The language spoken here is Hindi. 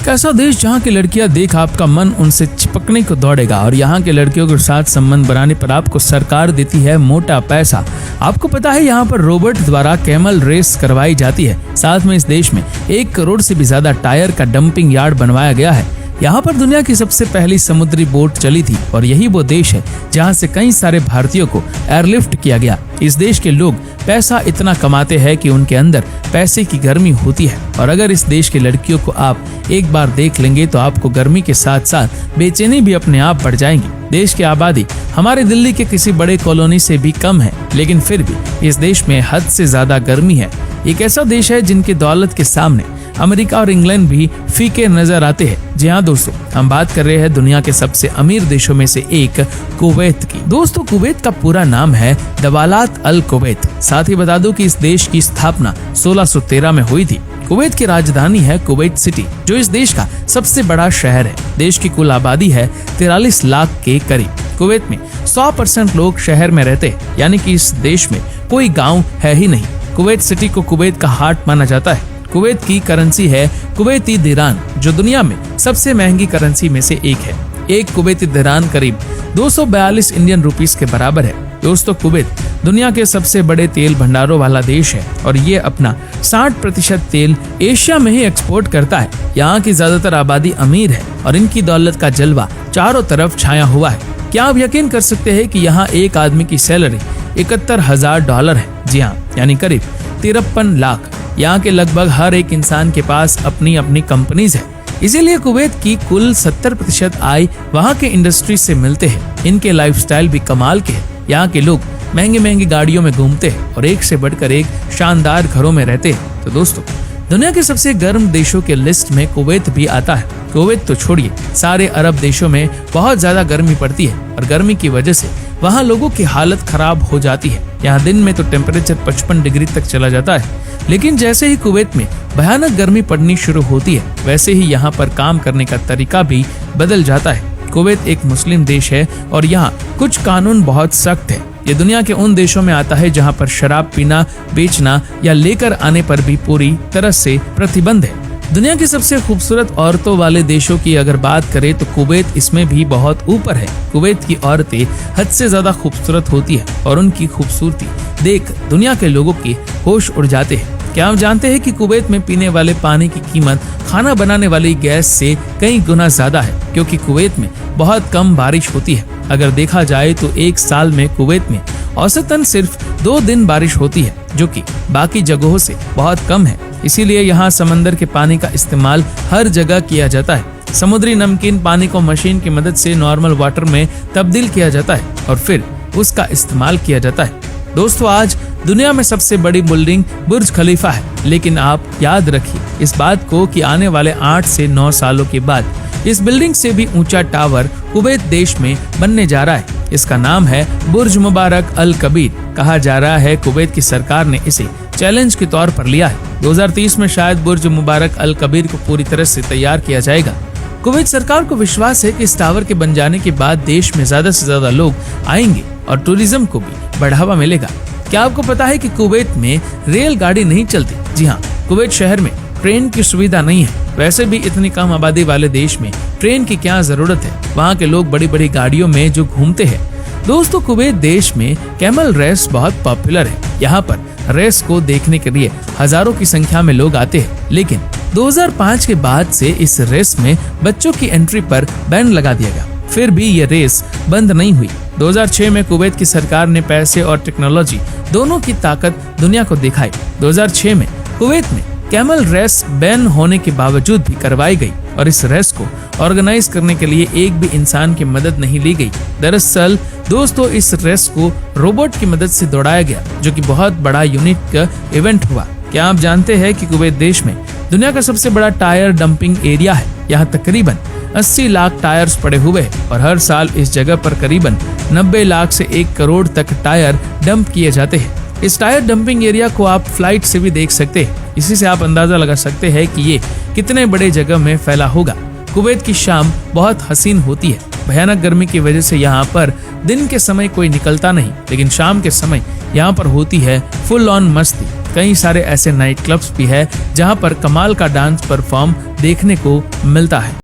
एक ऐसा देश जहाँ की लड़कियां देख आपका मन उनसे चिपकने को दौड़ेगा और यहाँ के लड़कियों के साथ संबंध बनाने पर आपको सरकार देती है मोटा पैसा। आपको पता है यहाँ पर रोबोट द्वारा कैमल रेस करवाई जाती है। साथ में इस देश में 1 करोड़ से भी ज्यादा टायर का डंपिंग यार्ड बनवाया गया है। यहाँ पर दुनिया की सबसे पहली समुद्री बोट चली थी और यही वो देश है जहाँ से कई सारे भारतीयों को एयरलिफ्ट किया गया। इस देश के लोग पैसा इतना कमाते हैं कि उनके अंदर पैसे की गर्मी होती है और अगर इस देश की लड़कियों को आप एक बार देख लेंगे तो आपको गर्मी के साथ साथ बेचैनी भी अपने आप बढ़ जाएंगी। देश की आबादी हमारे दिल्ली के किसी बड़े कॉलोनी से भी कम है, लेकिन फिर भी इस देश में हद से ज्यादा गर्मी है। एक ऐसा देश है जिनकी दौलत के सामने अमेरिका और इंग्लैंड भी फीके नजर आते हैं। जी हाँ दोस्तों, हम बात कर रहे हैं दुनिया के सबसे अमीर देशों में से एक कुवैत की। दोस्तों, कुवैत का पूरा नाम है दवालात अल कुवैत। साथ ही बता दूं कि इस देश की स्थापना 1613 में हुई थी। कुवैत की राजधानी है कुवैत सिटी, जो इस देश का सबसे बड़ा शहर है। देश की कुल आबादी है 43 लाख के करीब। कुवैत में 100% लोग शहर में रहते हैं, यानी कि इस देश में कोई गाँव है ही नहीं। कुवैत सिटी को कुवैत का हार्ट माना जाता है। कुवैत की करेंसी है कुवैती दिरान, जो दुनिया में सबसे महंगी करेंसी में से एक है। एक कुवैती दिरान करीब 242 इंडियन रुपीस के बराबर है। दोस्तों, कुवैत दुनिया के सबसे बड़े तेल भंडारों वाला देश है और ये अपना 60% तेल एशिया में ही एक्सपोर्ट करता है। यहाँ की ज्यादातर आबादी अमीर है और इनकी दौलत का जलवा चारों तरफ छाया हुआ है। क्या आप यकीन कर सकते हैं कि यहाँ एक आदमी की सैलरी $71,000 है। जी हाँ, यानी करीब 53 लाख। यहाँ के लगभग हर एक इंसान के पास अपनी अपनी कंपनीज है। इसीलिए कुवैत की कुल 70% आय वहाँ के इंडस्ट्री से मिलते हैं। इनके लाइफस्टाइल भी कमाल के हैं। यहाँ के लोग महंगी महंगी गाड़ियों में घूमते हैं और एक से बढ़कर एक शानदार घरों में रहते हैं। तो दोस्तों, दुनिया के सबसे गर्म देशों के लिस्ट में कुवैत भी आता है। कुवैत तो छोड़िए, सारे अरब देशों में बहुत ज्यादा गर्मी पड़ती है और गर्मी की वजह से वहाँ लोगों की हालत खराब हो जाती है। यहाँ दिन में तो टेम्परेचर 55 डिग्री तक चला जाता है, लेकिन जैसे ही कुवैत में भयानक गर्मी पड़नी शुरू होती है, वैसे ही यहाँ पर काम करने का तरीका भी बदल जाता है। कुवैत एक मुस्लिम देश है और यहाँ कुछ कानून बहुत सख्त है। ये दुनिया के उन देशों में आता है जहाँ पर शराब पीना, बेचना या लेकर आने पर भी पूरी तरह से प्रतिबंध है। दुनिया की सबसे खूबसूरत औरतों वाले देशों की अगर बात करें तो कुवैत इसमें भी बहुत ऊपर है। कुवैत की औरतें हद से ज्यादा खूबसूरत होती है और उनकी खूबसूरती देख दुनिया के लोगों के होश उड़ जाते हैं। क्या आप जानते हैं कि कुवैत में पीने वाले पानी की कीमत खाना बनाने वाली गैस से कई गुना ज्यादा है, क्योंकि कुवैत में बहुत कम बारिश होती है। अगर देखा जाए तो एक साल में कुवैत में औसतन सिर्फ 2 दिन बारिश होती है, जो कि बाकी जगहों से बहुत कम है। इसीलिए यहाँ समंदर के पानी का इस्तेमाल हर जगह किया जाता है। समुद्री नमकीन पानी को मशीन की मदद से नॉर्मल वाटर में तब्दील किया जाता है और फिर उसका इस्तेमाल किया जाता है। दोस्तों, आज दुनिया में सबसे बड़ी बिल्डिंग बुर्ज खलीफा है, लेकिन आप याद रखिए इस बात को कि आने वाले 8 से 9 सालों के बाद इस बिल्डिंग से भी ऊंचा टावर कुवैत देश में बनने जा रहा है। इसका नाम है बुर्ज मुबारक अल कबीर। कहा जा रहा है कुवैत की सरकार ने इसे चैलेंज के तौर पर लिया है। 2030 में शायद बुर्ज मुबारक अल कबीर को पूरी तरह से तैयार किया जाएगा। कुवैत सरकार को विश्वास है कि इस टावर के बन जाने के बाद देश में ज्यादा से ज्यादा लोग आएंगे और टूरिज्म को भी बढ़ावा मिलेगा। क्या आपको पता है कि कुवैत में रेलगाड़ी नहीं चलती? जी हाँ, कुवैत शहर में ट्रेन की सुविधा नहीं है। वैसे भी इतनी कम आबादी वाले देश में ट्रेन की क्या जरूरत है? वहाँ के लोग बड़ी बड़ी गाड़ियों में जो घूमते हैं। दोस्तों, कुवैत देश में कैमल रेस बहुत पॉपुलर है। यहाँ पर रेस को देखने के लिए हजारों की संख्या में लोग आते हैं, लेकिन 2005 के बाद से इस रेस में बच्चों की एंट्री पर बैन लगा दिया गया। फिर भी ये रेस बंद नहीं हुई। 2006 में कुवैत की सरकार ने पैसे और टेक्नोलॉजी दोनों की ताकत दुनिया को दिखाई। 2006 में कुवैत में कैमल रेस बैन होने के बावजूद भी करवाई गई और इस रेस को ऑर्गेनाइज करने के लिए एक भी इंसान की मदद नहीं ली गई। दरअसल दोस्तों, इस रेस को रोबोट की मदद से दौड़ाया गया, जो कि बहुत बड़ा यूनिक इवेंट हुआ। क्या आप जानते हैं कि कुवैत देश में दुनिया का सबसे बड़ा टायर डंपिंग एरिया है? यहाँ तकरीबन 80 लाख टायर्स पड़े हुए हैं और हर साल इस जगह पर करीबन 90 लाख से 1 करोड़ तक टायर डंप किए जाते हैं। इस टायर डंपिंग एरिया को आप फ्लाइट से भी देख सकते हैं। इसी से आप अंदाजा लगा सकते हैं कि ये कितने बड़े जगह में फैला होगा। कुवैत की शाम बहुत हसीन होती है। भयानक गर्मी की वजह से यहाँ पर दिन के समय कोई निकलता नहीं, लेकिन शाम के समय यहाँ पर होती है फुल ऑन मस्ती। कई सारे ऐसे नाइट क्लब्स भी है जहां पर कमाल का डांस परफॉर्म देखने को मिलता है।